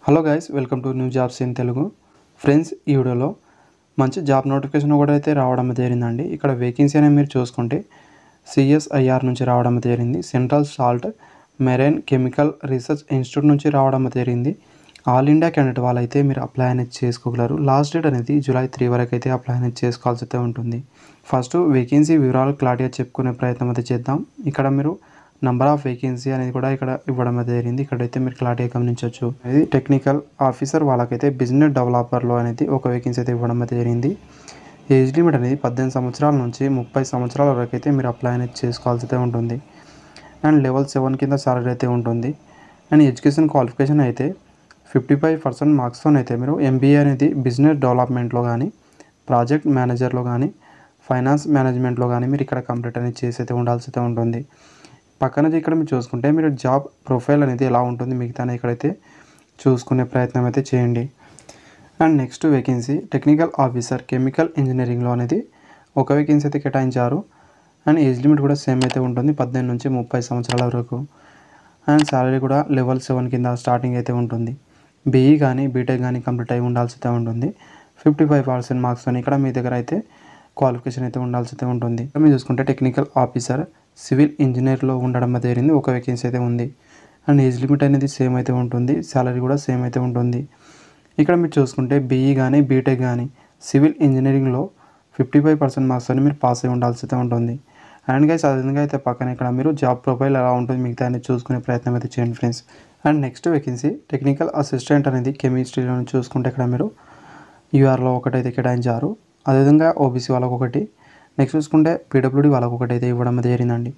Hello guys, welcome to new jobs in Telugu. Friends, ఈ వీడియోలో మంచి జాబ్ నోటిఫికేషన్ కూడా అయితే రావడం జరిగిందండి. ఇక్కడ వేకెన్సీ అనేది మీరు చూసుకుంటే సిఎస్ఐఆర్ నుంచి రావడం జరిగింది. Central salt marine chemical research institute నుంచి రావడం జరిగింది. ఆల్ ఇండియా క్యాండిడేట్ వాళ్ళైతే మీరు అప్లై అనేది చేసుకోగలరు. లాస్ట్ డేట్ అనేది జూలై 3 వరకు అయితే అప్లై అనేది చేసుకోవాల్సి అయితే ఉంటుంది. ఫస్ట్ వేకెన్సీ వివరాలు క్లారిటీగా చెప్పుకునే ప్రయత్నం అయితే చేద్దాం. ఇక్కడ మీరు నంబర్ ఆఫ్ వేకెన్సీ అనేది కూడా ఇక్కడ ఇవ్వడం జరిగింది. ఇక్కడైతే మీరు క్లారిటీగా గమనించవచ్చు. ఇది టెక్నికల్ ఆఫీసర్ వాళ్ళకైతే బిజినెస్ డెవలపర్లో అనేది ఒక వేకెన్సీ అయితే ఇవ్వడం జరిగింది. ఏజ్ లిమిట్ అనేది 18 సంవత్సరాల నుంచి 30 సంవత్సరాల వరకు అయితే మీరు అప్లై అనేది చేసుకోవాల్సి అయితే ఉంటుంది. అండ్ లెవెల్ 7 కింద సాలరీ అయితే ఉంటుంది. అండ్ ఎడ్యుకేషన్ క్వాలిఫికేషన్ అయితే 55% మార్క్స్తో అయితే మీరు ఎంబీఏ అనేది బిజినెస్ డెవలప్మెంట్లో కానీ, ప్రాజెక్ట్ మేనేజర్లో కానీ, ఫైనాన్స్ మేనేజ్మెంట్లో కానీ మీరు ఇక్కడ కంప్లీట్ అనేది చేసి అయితే ఉండాల్సి అయితే ఉంటుంది. పక్కన ఇక్కడ మీరు చూసుకుంటే మీరు జాబ్ ప్రొఫైల్ అనేది ఎలా ఉంటుంది మిగతా ఇక్కడైతే చూసుకునే ప్రయత్నం అయితే చేయండి. And next vacancy technical officer chemical ఇంజనీరింగ్లో అనేది ఒక వేకెన్సీ అయితే కేటాయించారు. అండ్ ఏజ్ లిమిట్ కూడా సేమ్ అయితే ఉంటుంది, 18 నుంచి 30 సంవత్సరాల వరకు. అండ్ శాలరీ కూడా లెవెల్ 7 కింద స్టార్టింగ్ అయితే ఉంటుంది. బీఈ కానీ బీటెక్ కానీ కంప్లీట్ అయి ఉండాల్సి అయితే ఉంటుంది. 55% మార్క్స్తో ఇక్కడ మీ దగ్గర అయితే క్వాలిఫికేషన్ అయితే ఉండాల్సి అయితే ఉంటుంది. మీరు చూసుకుంటే టెక్నికల్ ఆఫీసర్ సివిల్ ఇంజనీర్లో ఉండడం జరిగింది. ఒక వేకెన్సీ అయితే ఉంది. అండ్ ఏజ్ లిమిట్ అనేది సేమ్ అయితే ఉంటుంది, శాలరీ కూడా సేమ్ అయితే ఉంటుంది. ఇక్కడ మీరు చూసుకుంటే బీఈ కానీ బీటెక్ కానీ సివిల్ ఇంజనీరింగ్లో 55% మార్క్స్ అని మీరు పాస్ అయి ఉండాల్సి అయితే ఉంటుంది. అండ్ గైస్ అదేవిధంగా అయితే పక్కన ఇక్కడ మీరు జాబ్ ప్రొఫైల్ ఎలా ఉంటుంది మిగతా అనేది చూసుకునే ప్రయత్నం అయితే చేయండి friends. And next vacancy technical assistant అనేది కెమిస్ట్రీలో చూసుకుంటే ఇక్కడ మీరు యూఆర్లో ఒకటైతే కేటాయించారు. అదేవిధంగా ఓబీసీ వాళ్ళకు ఒకటి, నెక్స్ట్ చూసుకుంటే పీడబ్ల్యూడీ వాళ్ళకు ఒకటి అయితే ఇవ్వడం జరిగిందండి.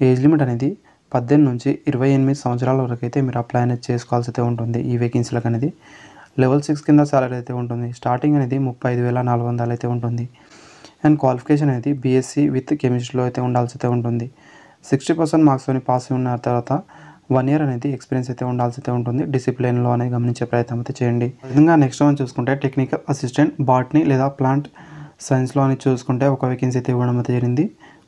ఏజ్ లిమిట్ అనేది 18 నుంచి 28 సంవత్సరాల వరకు అయితే మీరు అప్లై అనేది చేసుకోవాల్సి అయితే ఉంటుంది. ఈ వేకెన్సీలకు అనేది లెవెల్ 6 కింద సాలరీ అయితే ఉంటుంది. స్టార్టింగ్ అనేది 35,400 అయితే ఉంటుంది. అండ్ క్వాలిఫికేషన్ అనేది బీఎస్సీ విత్ కెమిస్ట్రీలో అయితే ఉండాల్సి అయితే ఉంటుంది. 60% మార్క్స్తో పాస్ ఉన్న తర్వాత 1 ఇయర్ అనేది ఎక్స్పీరియన్స్ అయితే ఉండాల్సి అయితే ఉంటుంది. డిసిప్లిన్లో అనేది గమనించే ప్రయత్నం అయితే చేయండి. విధంగా నెక్స్ట్ మనం చూసుకుంటే టెక్నికల్ అసిస్టెంట్ బాటనీ లేదా ప్లాంట్ సైన్స్లో అని చూసుకుంటే ఒక వేకెన్సీ అయితే ఇవ్వడం అయితే జరిగింది.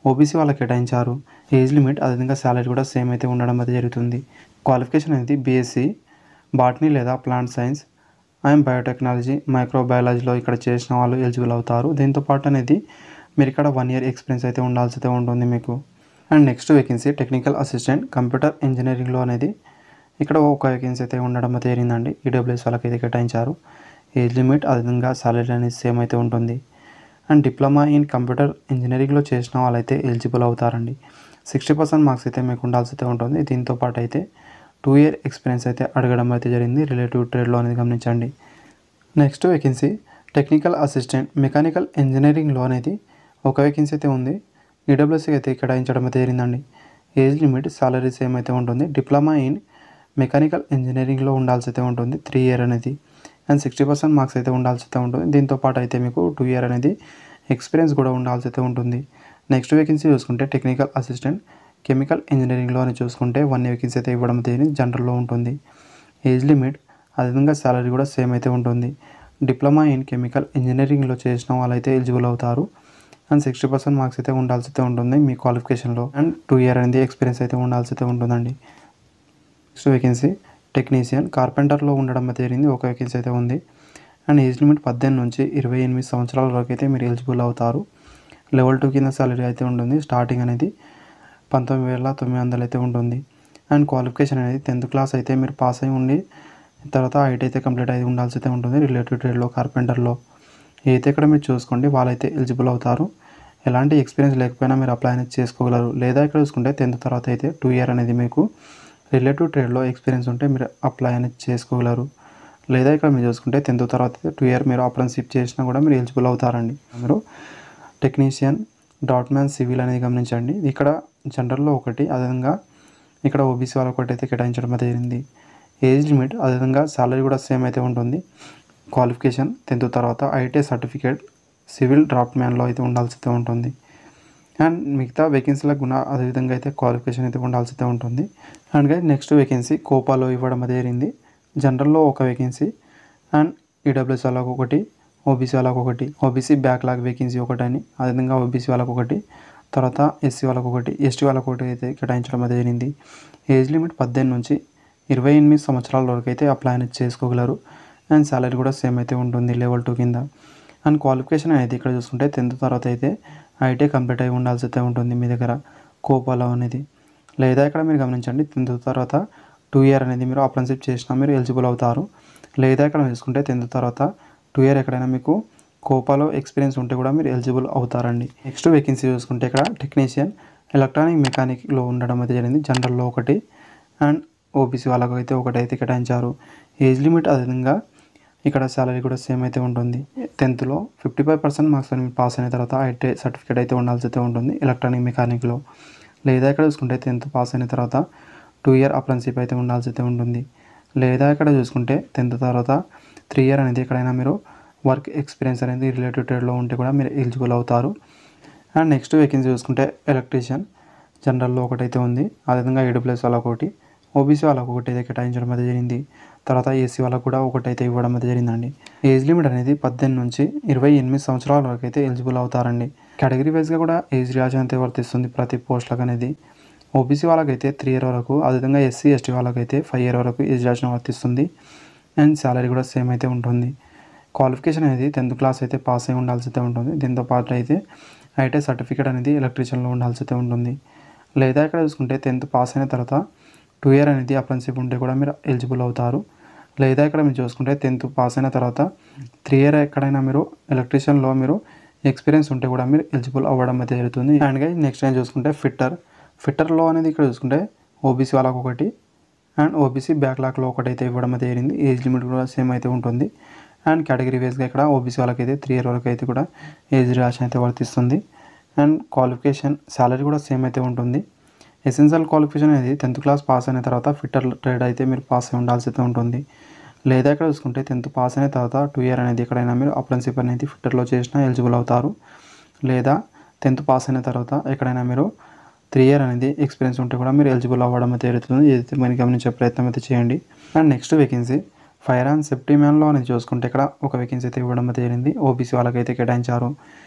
ఓబీసీ వాళ్ళకి కేటాయించారు. ఏజ్ లిమిట్ అదేవిధంగా శాలరీ కూడా సేమ్ అయితే ఉండడం అయితే జరుగుతుంది. క్వాలిఫికేషన్ అనేది బీఎస్సీ బాటనీ లేదా ప్లాంట్ సైన్స్ అండ్ బయోటెక్నాలజీ మైక్రోబయాలజీలో ఇక్కడ చేసిన వాళ్ళు ఎలిజిబుల్ అవుతారు. దీంతోపాటు అనేది మీరు ఇక్కడ 1 ఇయర్ ఎక్స్పీరియన్స్ అయితే ఉండాల్సి అయితే ఉంటుంది మీకు. And next vacancy technical assistant computer ఇంజనీరింగ్లో అనేది ఇక్కడ ఒక వేకెన్సీ అయితే ఉండడం అయితే జరిగిందండి. ఈడబ్ల్యూఎస్ వాళ్ళకి అయితే కేటాయించారు. ఏజ్ లిమిట్ అదేవిధంగా శాలరీ అనేది సేమ్ అయితే ఉంటుంది. అండ్ డిప్లొమా ఇన్ కంప్యూటర్ ఇంజనీరింగ్లో చేసిన వాళ్ళైతే ఎలిజిబుల్ అవుతారండి. 60% మార్క్స్ అయితే మీకు ఉండాల్సి అయితే ఉంటుంది. దీంతోపాటు అయితే 2 ఇయర్ ఎక్స్పీరియన్స్ అయితే అడగడం అయితే జరిగింది రిలేటివ్ ట్రేడ్లో అనేది గమనించండి. Next vacancy technical assistant mechanical ఇంజనీరింగ్లో అనేది ఒక వేకెన్సీ అయితే ఉంది. ఈడబ్ల్యూఎస్కి అయితే కేటాయించడం అయితే జరిగిందండి. ఏజ్ లిమిట్ సాలరీ సేమ్ అయితే ఉంటుంది. డిప్లొమా ఇన్ మెకానికల్ ఇంజనీరింగ్లో ఉండాల్సి అయితే ఉంటుంది 3 ఇయర్ అనేది. అండ్ 60% మార్క్స్ అయితే ఉండాల్సి అయితే ఉంటుంది. దీంతోపాటు అయితే మీకు 2 ఇయర్ అనేది ఎక్స్పీరియన్స్ కూడా ఉండాల్సి అయితే ఉంటుంది. నెక్స్ట్ వేకెన్సీ చూసుకుంటే టెక్నికల్ అసిస్టెంట్ కెమికల్ ఇంజనీరింగ్లో అని చూసుకుంటే 1 వేకెన్సీ అయితే ఇవ్వడం జరిగింది. జనరల్లో ఉంటుంది. ఏజ్ లిమిట్ అదేవిధంగా శాలరీ కూడా సేమ్ అయితే ఉంటుంది. డిప్లొమా ఇన్ కెమికల్ ఇంజనీరింగ్లో చేసిన వాళ్ళైతే ఎలిజిబుల్ అవుతారు. అండ్ 60% మార్క్స్ అయితే ఉండాల్సి అయితే ఉంటుంది మీ క్వాలిఫికేషన్లో. అండ్ 2 ఇయర్ అనేది ఎక్స్పీరియన్స్ అయితే ఉండాల్సి అయితే ఉంటుందండి. నెక్స్ట్ వేకెన్సీ టెక్నీషియన్ కార్పెంటర్లో ఉండడం అయితే జరిగింది. ఒక వేకెన్సీ అయితే ఉంది. అండ్ ఏజ్ లిమిట్ 18 నుంచి 28 సంవత్సరాల వరకు అయితే మీరు ఎలిజిబుల్ అవుతారు. లెవెల్ 2 కింద సాలరీ అయితే ఉంటుంది. స్టార్టింగ్ అనేది 19,900 అయితే ఉంటుంది. అండ్ క్వాలిఫికేషన్ అనేది 10th క్లాస్ అయితే మీరు పాస్ అయి ఉండి తర్వాత ఐటీ అయితే కంప్లీట్ అయి ఉండాల్సి అయితే ఉంటుంది. రిలేటివ్ ట్రేడ్లో కార్పెంటర్లో అయితే ఇక్కడ మీరు చూసుకోండి వాళ్ళైతే ఎలిజిబుల్ అవుతారు. ఎలాంటి ఎక్స్పీరియన్స్ లేకపోయినా మీరు అప్లై అనేది చేసుకోగలరు. లేదా ఇక్కడ చూసుకుంటే 10th తర్వాత అయితే 2 ఇయర్ అనేది మీకు రిలేటివ్ ట్రేడ్లో ఎక్స్పీరియన్స్ ఉంటే మీరు అప్లై అనేది చేసుకోగలరు. లేదా ఇక్కడ మీరు చూసుకుంటే 10th తర్వాత 2 ఇయర్ మీరు అప్రెంటిస్‌షిప్ చేసినా కూడా మీరు ఎలిజిబుల్ అవుతారండి. మీరు టెక్నీషియన్ డాట్‌మ్యాన్ సివిల్ అనేది గమనించండి. ఇక్కడ జనరల్లో ఒకటి, అదేవిధంగా ఇక్కడ ఓబీసీ వాళ్ళకి ఒకటి అయితే కేటాయించడం అయితే జరిగింది. ఏజ్ లిమిట్ అదేవిధంగా శాలరీ కూడా సేమ్ అయితే ఉంటుంది. క్వాలిఫికేషన్ 10th తర్వాత ఐటీఐ సర్టిఫికేట్ సివిల్ డ్రాఫ్ట్‌మ్యాన్లో అయితే ఉండాల్సి అయితే ఉంటుంది. అండ్ మిగతా వేకెన్సీలకు కూడా అదేవిధంగా అయితే క్వాలిఫికేషన్ అయితే ఉండాల్సి అయితే ఉంటుంది. అండ్ నెక్స్ట్ వేకెన్సీ కోపాలో ఇవ్వడం అయితే జరిగింది. జనరల్లో ఒక వేకెన్సీ అండ్ ఈడబ్ల్యూఎస్ వాళ్ళకు ఒకటి, ఓబీసీ వాళ్ళకు ఒకటి, ఓబీసీ బ్యాక్లాగ్ వేకెన్సీ ఒకటని, అదేవిధంగా ఓబీసీ వాళ్ళకు ఒకటి, తర్వాత ఎస్సీ వాళ్ళకు ఒకటి, ఎస్టీ వాళ్ళకు ఒకటి అయితే కేటాయించడం అయితే జరిగింది. ఏజ్ లిమిట్ 18 నుంచి 28 సంవత్సరాల వరకు అయితే అప్లై అనేది చేసుకోగలరు. అండ్ సాలరీ కూడా సేమ్ అయితే ఉంటుంది లెవెల్ 2 కింద. అండ్ క్వాలిఫికేషన్ అనేది ఇక్కడ చూసుకుంటే 10th తర్వాత అయితే ఐటీఐ కంప్లీట్ అయి ఉండాల్సి అయితే ఉంటుంది మీ దగ్గర కోపాలో అనేది. లేదా ఇక్కడ మీరు గమనించండి 10th తర్వాత 2 ఇయర్ అనేది మీరు అప్రెంటిస్‌షిప్ చేసినా మీరు ఎలిజిబుల్ అవుతారు. లేదా ఇక్కడ చూసుకుంటే 10th తర్వాత 2 ఇయర్ ఎక్కడైనా మీకు కోపాలో ఎక్స్పీరియన్స్ ఉంటే కూడా మీరు ఎలిజిబుల్ అవుతారండి. నెక్స్ట్ వేకెన్సీ చూసుకుంటే ఇక్కడ టెక్నీషియన్ ఎలక్ట్రానిక్ మెకానిక్లో ఉండడం అయితే జరిగింది. జనరల్లో ఒకటి అండ్ ఓబీసీ వాళ్ళకు అయితే ఒకటైతే కేటాయించారు. ఏజ్ లిమిట్ అదేవిధంగా ఇక్కడ సాలరీ కూడా సేమ్ అయితే ఉంటుంది. 10thలో 55% మార్క్స్ మీరు పాస్ అయిన తర్వాత ఐటీఐ సర్టిఫికేట్ అయితే ఉండాల్సి అయితే ఉంటుంది ఎలక్ట్రానిక్ మెకానిక్లో. లేదా ఇక్కడ చూసుకుంటే 10th పాస్ అయిన తర్వాత 2 ఇయర్ అప్రెంటిస్‌షిప్ అయితే ఉండాల్సి అయితే ఉంటుంది. లేదా ఇక్కడ చూసుకుంటే 10th తర్వాత 3 ఇయర్ అనేది ఎక్కడైనా మీరు వర్క్ ఎక్స్పీరియన్స్ అనేది రిలేటెడ్ ట్రేడ్లో ఉంటే కూడా మీరు ఎలిజిబుల్ అవుతారు. అండ్ నెక్స్ట్ వేకెన్సీ చూసుకుంటే ఎలక్ట్రీషియన్ జనరల్లో ఒకటైతే ఉంది. అదేవిధంగా ఈడబ్ల్యూఎస్ వాళ్ళకు ఒకటి, ఓబీసీ వాళ్ళకు ఒకటి అయితే కేటాయించడం అయితే జరిగింది. తర్వాత ఏసీ వాళ్ళకు కూడా ఒకటైతే ఇవ్వడం అయితే జరిగిందండి. ఏజ్ లిమిట్ అనేది 18 నుంచి 28 సంవత్సరాల వరకు అయితే ఎలిజిబుల్ అవుతారండి. కేటగిరీ వైజ్గా కూడా ఏజ్ రిలాక్సేషన్ అయితే వర్తిస్తుంది ప్రతి పోస్టులకు అనేది. ఓబీసీ వాళ్ళకైతే 3 ఇయర్ వరకు, అదేవిధంగా ఎస్సీ ఎస్టీ వాళ్ళకైతే 5 ఇయర్ వరకు ఏజ్ రిలాక్సేషన్ వర్తిస్తుంది. అండ్ సాలరీ కూడా సేమ్ అయితే ఉంటుంది. క్వాలిఫికేషన్ అనేది 10th క్లాస్ అయితే పాస్ అయి ఉండాల్సి అయితే ఉంటుంది. దీంతో పాటు అయితే ఐటీఐ సర్టిఫికేట్ అనేది ఎలక్ట్రీషియన్లో ఉండాల్సి అయితే ఉంటుంది. లేదా ఇక్కడ చూసుకుంటే 10th పాస్ అయిన తర్వాత 2 ఇయర్ అనేది అప్రెంటిస్‌షిప్ ఉంటే కూడా మీరు ఎలిజిబుల్ అవుతారు. లేదా ఇక్కడ మీరు చూసుకుంటే 10th పాస్ అయిన తర్వాత 3 ఇయర్ ఎక్కడైనా మీరు ఎలక్ట్రీషియన్లో మీరు ఎక్స్పీరియన్స్ ఉంటే కూడా మీరు ఎలిజిబుల్ అవ్వడం అయితే జరుగుతుంది. అండ్ నెక్స్ట్ టైం చూసుకుంటే ఫిట్టర్లో అనేది ఇక్కడ చూసుకుంటే ఓబీసీ వాళ్ళకు ఒకటి అండ్ ఓబీసీ బ్యాక్లాగ్లో ఒకటైతే ఇవ్వడం అయితే జరిగింది. ఏజ్ లిమిట్ కూడా సేమ్ అయితే ఉంటుంది. అండ్ కేటగిరీ వైజ్గా ఇక్కడ ఓబీసీ వాళ్ళకైతే 3 ఇయర్ వరకు అయితే కూడా ఏజ్ రిలాక్సేషన్ అయితే వర్తిస్తుంది. అండ్ క్వాలిఫికేషన్ సాలరీ కూడా సేమ్ అయితే ఉంటుంది. ఎసెన్షియల్ క్వాలిఫికేషన్ అనేది 10th క్లాస్ పాస్ అయిన తర్వాత ఫిట్టర్ ట్రేడ్ అయితే మీరు పాస్ అయి ఉండాల్సి అయితే ఉంటుంది. లేదా ఇక్కడ చూసుకుంటే 10th పాస్ అయిన తర్వాత 2 ఇయర్ అనేది ఎక్కడైనా మీరు అప్రెంటిస్‌షిప్ అనేది ఫిట్టర్లో చేసినా ఎలిజిబుల్ అవుతారు. లేదా 10th పాస్ అయిన తర్వాత ఎక్కడైనా మీరు 3 ఇయర్ అనేది ఎక్స్పీరియన్స్ ఉంటే కూడా మీరు ఎలిజిబుల్ అవ్వడం అయితే జరుగుతుంది. ఏదైతే మీరు గమనించే ప్రయత్నం అయితే చేయండి. And next vacancy fire and safety మ్యాన్లో అనేది చూసుకుంటే ఇక్కడ ఒక వేకెన్సీ అయితే ఇవ్వడం అయితే జరిగింది. ఓబీసీ వాళ్ళకైతే కేటాయించారు.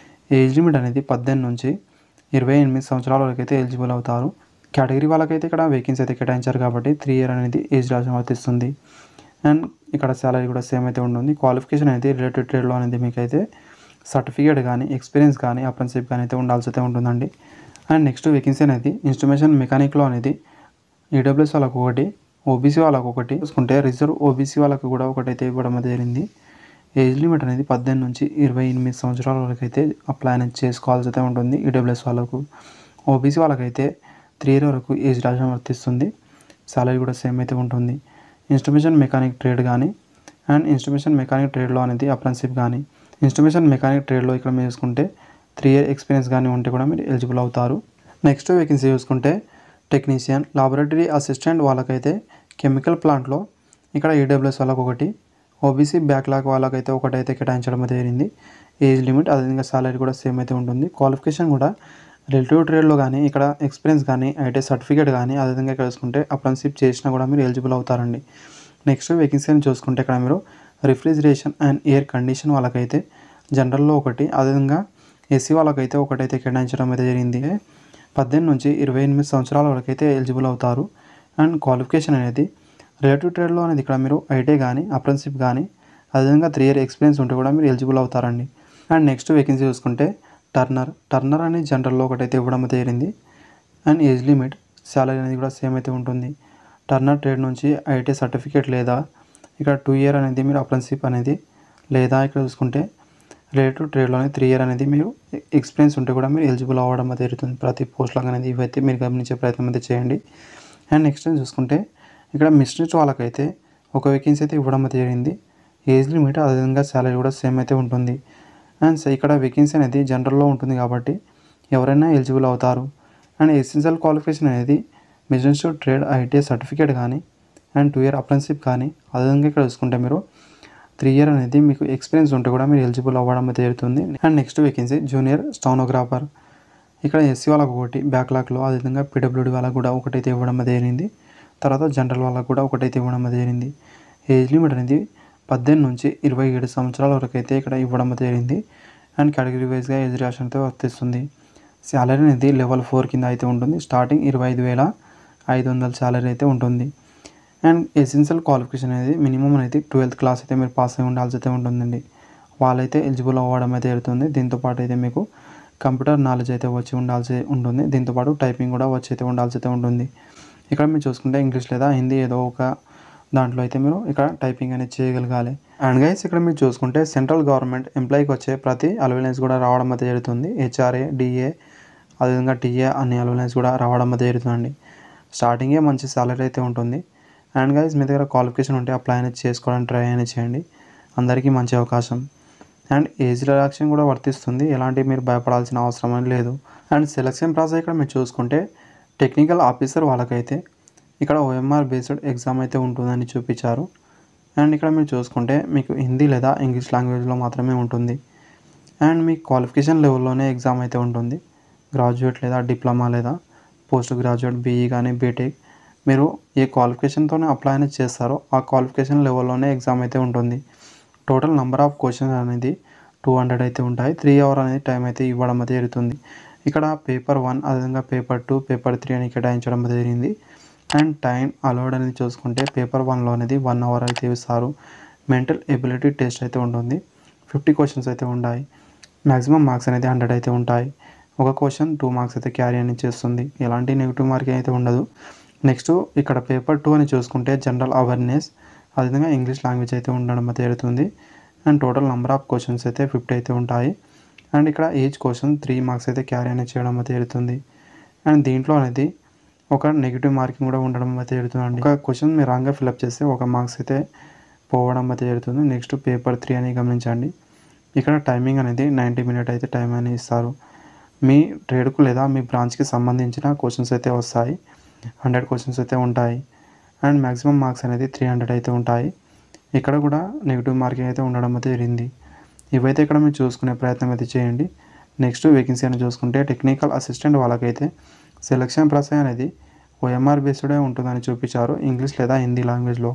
ఏజ్ లిమిట్ అనేది 18 నుంచి 28 సంవత్సరాల వరకు అయితే ఎలిజిబుల్ అవుతారు. కేటగిరీ వాళ్ళకైతే ఇక్కడ వేకెన్సీ అయితే కేటాయించారు కాబట్టి 3 ఇయర్ అనేది ఏజ్ రిలాక్సేషన్ వర్తిస్తుంది. అండ్ ఇక్కడ సాలరీ కూడా సేమ్ అయితే ఉంటుంది. క్వాలిఫికేషన్ అనేది రిలేటెడ్ ట్రేడ్లో అనేది మీకైతే సర్టిఫికేట్ కానీ ఎక్స్పీరియన్స్ కానీ అప్రెంటిస్‌షిప్ కానీ అయితే ఉండాల్సి అయితే ఉంటుందండి. అండ్ నెక్స్ట్ వేకెన్సీ అనేది ఇన్స్ట్రుమెంటేషన్ మెకానిక్లో అనేది ఈడబ్ల్యూఎస్ వాళ్ళకు ఒకటి, ఓబీసీ వాళ్ళకు ఒకటి చూసుకుంటే రిజర్వ్ ఓబీసీ వాళ్ళకు కూడా ఒకటైతే ఇవ్వడం అయితే జరిగింది. ఏజ్ లిమిట్ అనేది 18 నుంచి 28 సంవత్సరాల వరకు అయితే అప్లై అనేది చేసుకోవాల్సి అయితే ఉంటుంది ఈడబ్ల్యూఎస్ వాళ్ళకు. ఓబీసీ వాళ్ళకైతే 3 ఇయర్ వరకు ఏజ్ రిలాక్సేషన్ వర్తిస్తుంది. సాలరీ కూడా సేమ్ అయితే ఉంటుంది. ఇన్స్ట్రుమెంటేషన్ మెకానిక్ ట్రేడ్ కానీ అండ్ ఇన్స్ట్రుమెంటేషన్ మెకానిక్ ట్రేడ్లో అనేది అప్రెంటిస్‌షిప్ కానీ ఇన్స్ట్రుమెంటేషన్ మెకానిక్ ట్రేడ్లో ఇక్కడ మీరు చూసుకుంటే 3 ఇయర్ ఎక్స్పీరియన్స్ కానీ ఉంటే కూడా మీరు ఎలిజిబుల్ అవుతారు. నెక్స్ట్ వేకెన్సీ చూసుకుంటే టెక్నీషియన్ లాబొరేటరీ అసిస్టెంట్ వాళ్ళకైతే కెమికల్ ప్లాంట్లో ఇక్కడ ఈడబ్ల్యూఎస్ వాళ్ళకు ఒకటి, ఓబీసీ బ్యాక్లాగ్ వాళ్ళకైతే ఒకటైతే కేటాయించడం అయితే జరిగింది. ఏజ్ లిమిట్ అదేవిధంగా సాలరీ కూడా సేమ్ అయితే ఉంటుంది. క్వాలిఫికేషన్ కూడా రిలేటివ్ ట్రేడ్లో కానీ ఇక్కడ ఎక్స్పీరియన్స్ కానీ ఐటీఐ సర్టిఫికేట్ కానీ అదేవిధంగా ఇక్కడ చూసుకుంటే అప్రెంటిస్‌షిప్ చేసినా కూడా మీరు ఎలిజిబుల్ అవుతారండి. నెక్స్ట్ వేకెన్సీని చూసుకుంటే ఇక్కడ మీరు రిఫ్రిజిరేషన్ అండ్ ఎయిర్ కండిషన్ వాళ్ళకైతే జనరల్లో ఒకటి, అదేవిధంగా ఏసీ వాళ్ళకైతే ఒకటైతే కేటాయించడం అయితే జరిగింది. 18 నుంచి 28 సంవత్సరాల వరకు అయితే ఎలిజిబుల్ అవుతారు. అండ్ క్వాలిఫికేషన్ అనేది రిలేటివ్ ట్రేడ్లో అనేది ఇక్కడ మీరు ఐటీఐ కానీ అప్రెంటిస్‌షిప్ కానీ అదేవిధంగా 3 ఇయర్ ఎక్స్పీరియన్స్ ఉంటే కూడా మీరు ఎలిజిబుల్ అవుతారండి. అండ్ నెక్స్ట్ వేకెన్సీ చూసుకుంటే టర్నర్ అనేది జనరల్లో ఒకటైతే ఇవ్వడం అయితే జరిగింది. అండ్ ఏజ్ లిమిట్ సాలరీ అనేది కూడా సేమ్ అయితే ఉంటుంది. టర్నర్ ట్రేడ్ నుంచి ఐటీఐ సర్టిఫికేట్ లేదా ఇక్కడ 2 ఇయర్ అనేది మీరు అప్రెంటిస్‌షిప్ అనేది లేదా ఇక్కడ చూసుకుంటే రిలేటివ్ ట్రేడ్లోనే 3 ఇయర్ అనేది మీరు ఎక్స్పీరియన్స్ ఉంటే కూడా మీరు ఎలిజిబుల్ అవ్వడం అయితే జరుగుతుంది ప్రతి పోస్టులకు అనేది. ఇవైతే మీరు గమనించే ప్రయత్నం అయితే చేయండి. అండ్ నెక్స్ట్ చూసుకుంటే ఇక్కడ మిషనిస్ట్ వాళ్ళకైతే ఒక వేకెన్సీ అయితే ఇవ్వడం అయితే జరిగింది. ఏజ్ లిమిట్ అదేవిధంగా సాలరీ కూడా సేమ్ అయితే ఉంటుంది. అండ్ ఇక్కడ వేకెన్సీ అనేది జనరల్లో ఉంటుంది కాబట్టి ఎవరైనా ఎలిజిబుల్ అవుతారు. అండ్ ఎసెన్షియల్ క్వాలిఫికేషన్ అనేది మిషనిస్ట్ ట్రేడ్ ఐటీఐ సర్టిఫికేట్ కానీ అండ్ 2 ఇయర్ అప్రెంటిస్‌షిప్ కానీ అదేవిధంగా ఇక్కడ చూసుకుంటే మీరు 3 ఇయర్ అనేది మీకు ఎక్స్పీరియన్స్ ఉంటే కూడా మీరు ఎలిజిబుల్ అవ్వడం అయితే జరుగుతుంది. And next vacancy junior stenographer ఇక్కడ ఎస్సీ వాళ్ళకు ఒకటి బ్యాక్లాగ్లో, అదేవిధంగా పీడబ్ల్యూడీ వాళ్ళకు కూడా ఒకటైతే ఇవ్వడం అయితే జరిగింది. తర్వాత జనరల్ వాళ్ళకు కూడా ఒకటైతే ఇవ్వడం అయితే జరిగింది. ఏజ్ లిమిట్ అనేది 18 నుంచి 27 సంవత్సరాల వరకు అయితే ఇక్కడ ఇవ్వడం అయితే జరిగింది. అండ్ కేటగిరీ వైజ్గా ఏజ్ రిలాక్సేషన్ అయితే వర్తిస్తుంది. సాలరీ అనేది లెవెల్ 4 కింద అయితే ఉంటుంది. స్టార్టింగ్ 25,500 సాలరీ అయితే ఉంటుంది. అండ్ ఎసెన్షియల్ క్వాలిఫికేషన్ అనేది మినిమం అనేది 12th క్లాస్ అయితే మీరు పాస్ అయి ఉండాల్సి అయితే ఉంటుందండి. వాళ్ళైతే ఎలిజిబుల్ అవ్వడం అయితే జరుగుతుంది. దీంతోపాటు అయితే మీకు కంప్యూటర్ నాలెడ్జ్ అయితే వచ్చి ఉండాల్సి ఉంటుంది. దీంతోపాటు టైపింగ్ కూడా వచ్చి అయితే ఉండాల్సి అయితే ఉంటుంది. ఇక్కడ మీరు చూసుకుంటే ఇంగ్లీష్ లేదా హిందీ ఏదో ఒక దాంట్లో అయితే మీరు ఇక్కడ టైపింగ్ అనేది చేయగలగాలి. అండ్ గైస్ ఇక్కడ మీరు చూసుకుంటే సెంట్రల్ గవర్నమెంట్ ఎంప్లాయీకి వచ్చే ప్రతి అలవెన్స్ కూడా రావడం అయితే జరుగుతుంది. హెచ్ఆర్ఏ, డిఏ, అదేవిధంగా టీఏ అన్ని అలవెన్స్ కూడా రావడం అయితే జరుగుతుందండి. స్టార్టింగే మంచి సాలరీ అయితే ఉంటుంది. అండ్ గైస్ మీ దగ్గర క్వాలిఫికేషన్ ఉంటే అప్లై అనేది చేసుకోవడానికి ట్రై అనేది చేయండి. అందరికీ మంచి అవకాశం. అండ్ ఏజ్ రిలాక్సేషన్ కూడా వర్తిస్తుంది. ఎలాంటి మీరు భయపడాల్సిన అవసరం అని లేదు. అండ్ సెలక్షన్ ప్రాసెస్ ఇక్కడ మీరు చూసుకుంటే టెక్నికల్ ఆఫీసర్ వాళ్ళకైతే ఇక్కడ ఓఎంఆర్ బేస్డ్ ఎగ్జామ్ అయితే ఉంటుందని చూపించారు. అండ్ ఇక్కడ మీరు చూసుకుంటే మీకు హిందీ లేదా ఇంగ్లీష్ లాంగ్వేజ్లో మాత్రమే ఉంటుంది. అండ్ మీ క్వాలిఫికేషన్ లెవెల్లోనే ఎగ్జామ్ అయితే ఉంటుంది. గ్రాడ్యుయేట్ లేదా డిప్లొమా లేదా పోస్ట్ గ్రాడ్యుయేట్ బీఈ కానీ బీటెక్ మీరు ఏ క్వాలిఫికేషన్తోనే అప్లై అనేది చేస్తారో ఆ క్వాలిఫికేషన్ లెవెల్లోనే ఎగ్జామ్ అయితే ఉంటుంది. టోటల్ నెంబర్ ఆఫ్ క్వశ్చన్స్ అనేది 200 అయితే ఉంటాయి. 3 hours అనేది టైం అయితే ఇవ్వడం అయితే జరుగుతుంది. ఇక్కడ పేపర్ 1 అదేవిధంగా పేపర్ 2, పేపర్ 3 అని కేటాయించడం జరిగింది. అండ్ టైం అలౌడ్ అనేది చూసుకుంటే పేపర్ 1లో అనేది 1 hour అయితే ఇస్తారు. మెంటల్ ఎబిలిటీ టెస్ట్ అయితే ఉంటుంది. 50 క్వశ్చన్స్ అయితే ఉంటాయి. మ్యాక్సిమం మార్క్స్ అనేది 100 అయితే ఉంటాయి. ఒక క్వశ్చన్ 2 marks అయితే క్యారీ అనేది చేస్తుంది. ఎలాంటి నెగిటివ్ మార్కింగ్ అయితే ఉండదు. నెక్స్ట్ ఇక్కడ పేపర్ 2 అని చూసుకుంటే జనరల్ అవేర్నెస్ అదేవిధంగా ఇంగ్లీష్ లాంగ్వేజ్ అయితే ఉండడం అయితే జరుగుతుంది. And total number of questions అయితే 50 అయితే ఉంటాయి. అండ్ ఇక్కడ ఈచ్ క్వశ్చన్ 3 marks అయితే క్యారీ అనేది చేయడం అయితే జరుగుతుంది. అండ్ దీంట్లో అనేది ఒక నెగిటివ్ మార్కింగ్ కూడా ఉండడం అయితే జరుగుతుందండి. ఒక క్వశ్చన్ మీరు రాంగ్గా ఫిల్అప్ చేస్తే 1 marks అయితే పోవడం అయితే జరుగుతుంది. నెక్స్ట్ పేపర్ 3 అని గమనించండి. ఇక్కడ టైమింగ్ అనేది 90 minutes అయితే టైం అనేది ఇస్తారు. మీ ట్రేడ్కు లేదా మీ బ్రాంచ్కి సంబంధించిన క్వశ్చన్స్ అయితే వస్తాయి. 100 క్వశ్చన్స్ అయితే ఉంటాయి. అండ్ మ్యాక్సిమం మార్క్స్ అనేది 300 అయితే ఉంటాయి. ఇక్కడ కూడా నెగిటివ్ మార్కింగ్ అయితే ఉండడం అయితే జరిగింది. ఇవైతే ఇక్కడ మీరు చూసుకునే ప్రయత్నం అయితే చేయండి. నెక్స్ట్ వేకెన్సీ అని చూసుకుంటే టెక్నికల్ అసిస్టెంట్ వాళ్ళకైతే సెలక్షన్ ప్రాసెస్ అనేది ఓఎంఆర్ బేస్డే ఉంటుందని చూపించారు. ఇంగ్లీష్ లేదా హిందీ లాంగ్వేజ్లో.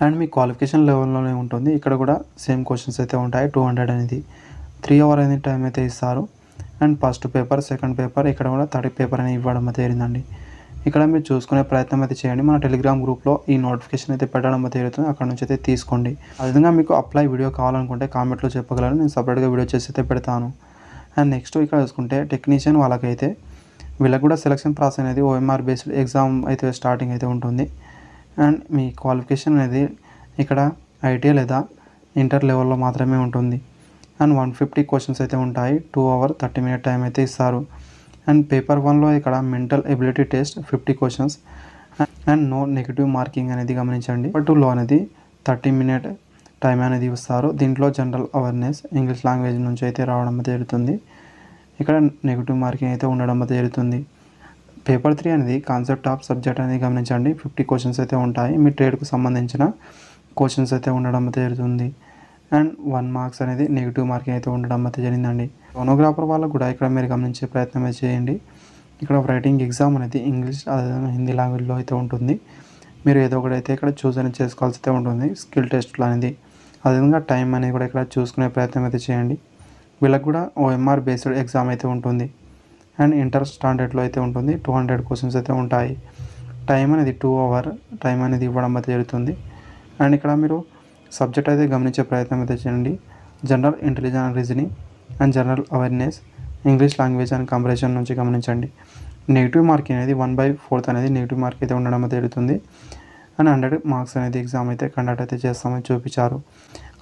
అండ్ మీ క్వాలిఫికేషన్ లెవెల్లోనే ఉంటుంది. ఇక్కడ కూడా సేమ్ క్వశ్చన్స్ అయితే ఉంటాయి. 200 అనేది 3 hours అనేది టైం అయితే ఇస్తారు. And first paper, second paper, ఇక్కడ కూడా థర్డ్ పేపర్ అనేది ఇవ్వడం అయితే జరిగిందండి. ఇక్కడ మీరు చూసుకునే ప్రయత్నం అయితే చేయండి. మన టెలిగ్రామ్ గ్రూప్లో ఈ నోటిఫికేషన్ అయితే పెట్టడం అయితే జరుగుతుంది. అక్కడ నుంచి అయితే తీసుకోండి. అదేవిధంగా మీకు అప్లై వీడియో కావాలనుకుంటే కామెంట్లో చెప్పగలరు. నేను సపరేట్గా వీడియో చేసి అయితే పెడతాను. అండ్ నెక్స్ట్ ఇక్కడ చూసుకుంటే టెక్నీషియన్ వాళ్ళకైతే వీళ్ళకి కూడా సెలక్షన్ ప్రాసెస్ అనేది ఓఎంఆర్ బేస్డ్ ఎగ్జామ్ అయితే స్టార్టింగ్ అయితే ఉంటుంది. అండ్ మీ క్వాలిఫికేషన్ అనేది ఇక్కడ ఐటీఐ లేదా ఇంటర్ లెవెల్లో మాత్రమే ఉంటుంది. అండ్ 150 క్వశ్చన్స్ అయితే ఉంటాయి. 2 hours 30 minutes టైం అయితే ఇస్తారు. అండ్ పేపర్ 1లో ఇక్కడ mental ability test 50 questions and no negative marking అనేది గమనించండి. పేపర్ 2లో అనేది 30 minutes టైం అనేది ఇస్తారు. దీంట్లో జనరల్ అవేర్నెస్ ఇంగ్లీష్ లాంగ్వేజ్ నుంచి అయితే రావడం అయితే జరుగుతుంది. ఇక్కడ నెగిటివ్ మార్కింగ్ అయితే ఉండడం అయితే జరుగుతుంది. పేపర్ 3 అనేది కాన్సెప్ట్ ఆఫ్ సబ్జెక్ట్ అనేది గమనించండి. 50 క్వశ్చన్స్ అయితే ఉంటాయి. మీ ట్రేడ్కు సంబంధించిన క్వశ్చన్స్ అయితే ఉండడం అయితే జరుగుతుంది. అండ్ 1 marks అనేది నెగిటివ్ మార్కింగ్ అయితే ఉండడం అయితే జరిగిందండి. ఫోనోగ్రాఫర్ వాళ్ళకు కూడా ఇక్కడ మీరు గమనించే ప్రయత్నం అయితే చేయండి. ఇక్కడ రైటింగ్ ఎగ్జామ్ అనేది ఇంగ్లీష్ అదేవిధంగా హిందీ లాంగ్వేజ్లో అయితే ఉంటుంది. మీరు ఏదో ఒకటి అయితే ఇక్కడ చూస్ అనేది చేసుకోవాల్సి అయితే ఉంటుంది. స్కిల్ టెస్ట్లు అనేది అదేవిధంగా టైం అనేది కూడా ఇక్కడ చూసుకునే ప్రయత్నం అయితే చేయండి. వీళ్ళకి కూడా ఓఎంఆర్ బేస్డ్ ఎగ్జామ్ అయితే ఉంటుంది. అండ్ ఇంటర్ స్టాండర్డ్లో అయితే ఉంటుంది. 200 క్వశ్చన్స్ అయితే ఉంటాయి. టైం అనేది 2 hours టైం అనేది ఇవ్వడం అయితే జరుగుతుంది. అండ్ ఇక్కడ మీరు సబ్జెక్ట్ అయితే గమనించే ప్రయత్నం అయితే చేయండి. General intelligence and reasoning and general awareness English language and comparison నుంచి గమనించండి. నెగిటివ్ మార్కింగ్ అనేది 1/4 అనేది నెగిటివ్ మార్క్ అయితే ఉండడం అయితే జరుగుతుంది. అండ్ 100 marks అనేది ఎగ్జామ్ అయితే కండక్ట్ అయితే చేస్తామని చూపించారు.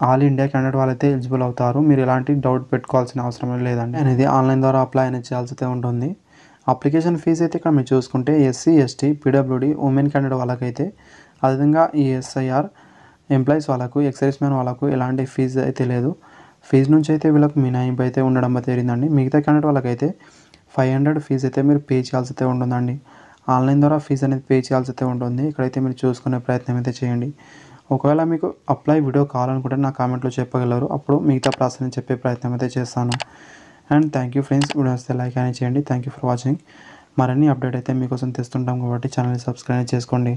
ఆల్ ఇండియా క్యాండిడేట్ వాళ్ళైతే ఎలిజిబుల్ అవుతారు. మీరు ఎలాంటి డౌట్ పెట్టుకోవాల్సిన అవసరం లేదండి. అనేది ఆన్లైన్ ద్వారా అప్లై అనేది చేయాల్సి అయితే ఉంటుంది. అప్లికేషన్ ఫీజు అయితే ఇక్కడ మీరు చూసుకుంటే SC, ST, PWD, women candidate వాళ్ళకైతే అదేవిధంగా ఈ ఎస్ఐఆర్ ఎంప్లాయీస్ వాళ్ళకు, ఎక్సైజ్ మ్యాన్ వాళ్ళకు ఎలాంటి ఫీజు అయితే లేదు. ఫీజు నుంచి అయితే వీళ్ళకి మినహాయింపు అయితే ఉండడం అయితే జరిగిందండి. మిగతా క్యాండిడేట్ వాళ్ళకైతే 500 ఫీజు అయితే మీరు పే చేయాల్సి అయితే ఉంటుందండి. ఆన్లైన్ ద్వారా ఫీజు అనేది పే చేయాల్సి అయితే ఉంటుంది. ఇక్కడైతే మీరు చూసుకునే ప్రయత్నం అయితే చేయండి. ఒకవేళ మీకు అప్లై వీడియో కావాలనుకుంటే నా కామెంట్లో చెప్పగలరు. అప్పుడు మిగతా ప్రాసెస్ చెప్పే ప్రయత్నం అయితే చేస్తాను. And thank you friends. Video వస్తే లైక్ అనేది చేయండి. Thank you for watching. మరిన్ని అప్డేట్ అయితే మీకోసం తెస్తుంటాం కాబట్టి ఛానల్ని సబ్స్క్రైబ్ చేసుకోండి.